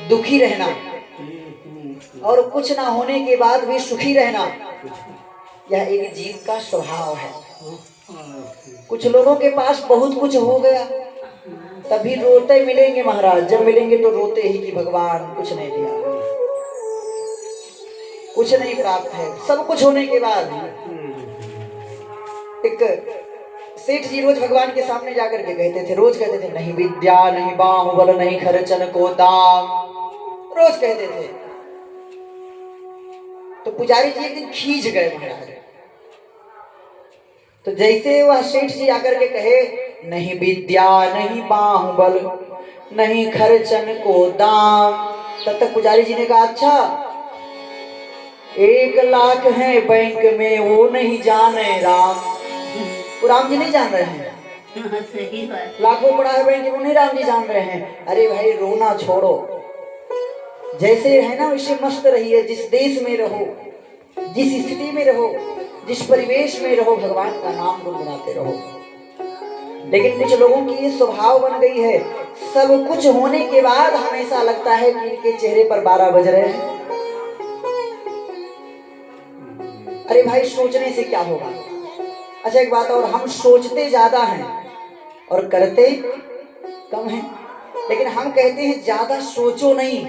दुखी रहना और कुछ ना होने के बाद भी सुखी रहना, यह एक जीव का स्वभाव है। कुछ लोगों के पास बहुत कुछ हो गया, तभी रोते मिलेंगे महाराज, जब मिलेंगे तो रोते ही कि भगवान कुछ नहीं दिया, कुछ नहीं प्राप्त है। सब कुछ होने के बाद एक सेठ जी रोज भगवान के सामने जाकर के कहते थे, रोज कहते थे, नहीं विद्या नहीं बाहुबल नहीं खर्चन को दाम, रोज कहते थे। तो पुजारी जी एक दिन खींच गए महाराज। तो जैसे वह सेठ जी आकर के कहे, नहीं विद्या नहीं बाहुबल नहीं खर्चन को दाम, तब तक पुजारी जी ने कहा, अच्छा 1 लाख है बैंक में वो नहीं जाने राम। वो राम जी नहीं जान रहे हैं, सही बात। लाखों पड़ा है बैंक में, वो नहीं राम जी जान रहे हैं। अरे भाई रोना छोड़ो, जैसे है ना वैसे मस्त रहिए, जिस देश में रहो, जिस स्थिति में रहो, जिस परिवेश में रहो, भगवान का नाम गुनगुनाते रहो। लेकिन कुछ लोगों की ये स्वभाव बन गई है, सब कुछ होने के बाद हमेशा लगता है कि इनके चेहरे पर 12 बज रहे हैं। अरे भाई सोचने से क्या होगा। अच्छा एक बात और, हम सोचते ज्यादा हैं और करते कम हैं, लेकिन हम कहते हैं ज्यादा सोचो नहीं,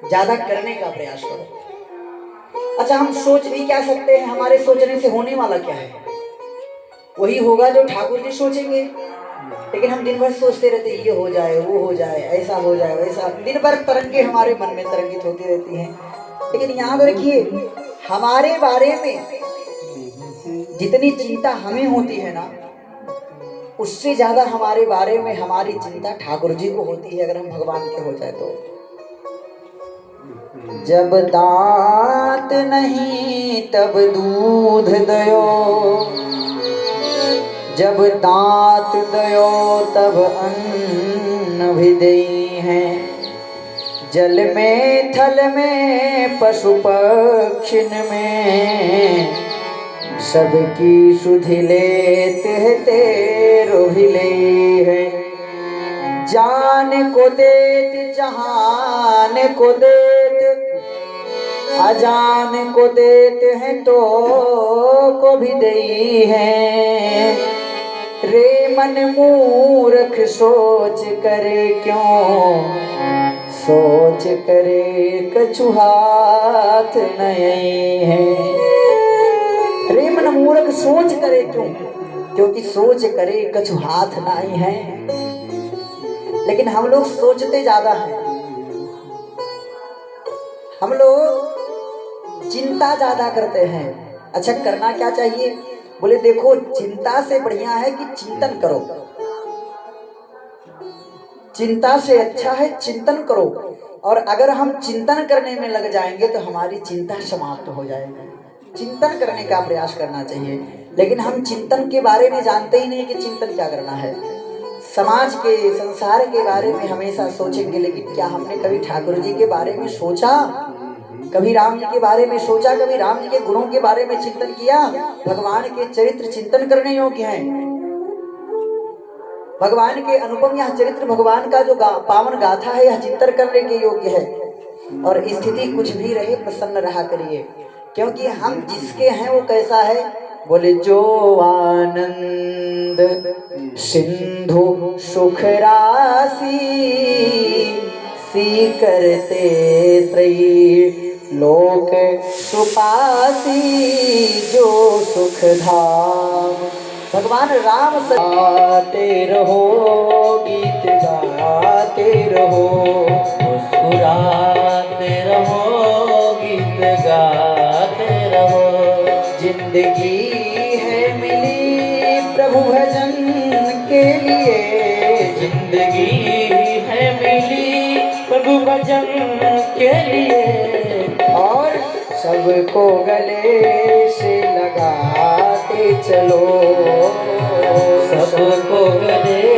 ज्यादा करने का प्रयास करो। अच्छा हम सोच भी क्या सकते हैं, हमारे सोचने से होने वाला क्या है, वही होगा जो ठाकुर जी सोचेंगे। लेकिन हम दिन भर सोचते रहते, ये हो जाए वो हो जाए, ऐसा हो जाए वैसा, दिन भर तरंगे हमारे मन में तरंगित होती रहती हैं। लेकिन याद रखिए, हमारे बारे में जितनी चिंता हमें होती है ना, उससे ज्यादा हमारे बारे में हमारी चिंता ठाकुर जी को होती है, अगर हम भगवान के हो जाए तो। जब दांत नहीं तब दूध दयो, जब दांत दयो तब अन्न भी दई है। जल में थल में पशु पक्षिन में, सबकी सुधि लेत है तेरो भी ले है। जान को देत जहान को देत, अजान को देते हैं तो को भी दई है। रे मन मूर्ख सोच करे क्यों, सोच करे कछु हाथ नहीं है। रे मन मूर्ख सोच करे क्यों, क्योंकि सोच करे कछु हाथ नहीं है। लेकिन हम लोग सोचते ज्यादा हैं, हम लोग चिंता ज्यादा करते हैं। अच्छा करना क्या चाहिए, बोले देखो चिंता से बढ़िया है कि चिंतन करो, चिंता से अच्छा है चिंतन करो। और अगर हम चिंतन करने में लग जाएंगे तो हमारी चिंता समाप्त हो जाएगी। चिंतन करने का प्रयास करना चाहिए, लेकिन हम चिंतन के बारे में जानते ही नहीं कि चिंतन क्या करना है। समाज के संसार के बारे में हमेशा सोचेंगे, लेकिन क्या हमने कभी ठाकुर जी के बारे में सोचा, कभी राम जी के बारे में सोचा, कभी राम जी के गुणों के बारे में चिंतन किया। भगवान के चरित्र चिंतन करने योग्य हैं। भगवान के अनुपम यह चरित्र, भगवान का जो पावन गाथा है, यह चिंतन करने के योग्य है। और स्थिति कुछ भी रहे प्रसन्न रहा करिए, क्योंकि हम जिसके हैं वो कैसा है, बोले जो आनंद सिंधु सुख राशि, सी करते त्रयी लोक सुपासी, जो सुख धाम। भगवान राम से गाते रहो, गीत गाते रहो, मुस्कुराते रहो, गीत गाते रहो। जिंदगी है मिली प्रभु भजन के लिए, जिंदगी है मिली प्रभु भजन के लिए। और सबको गले से लगाते चलो, सबको गले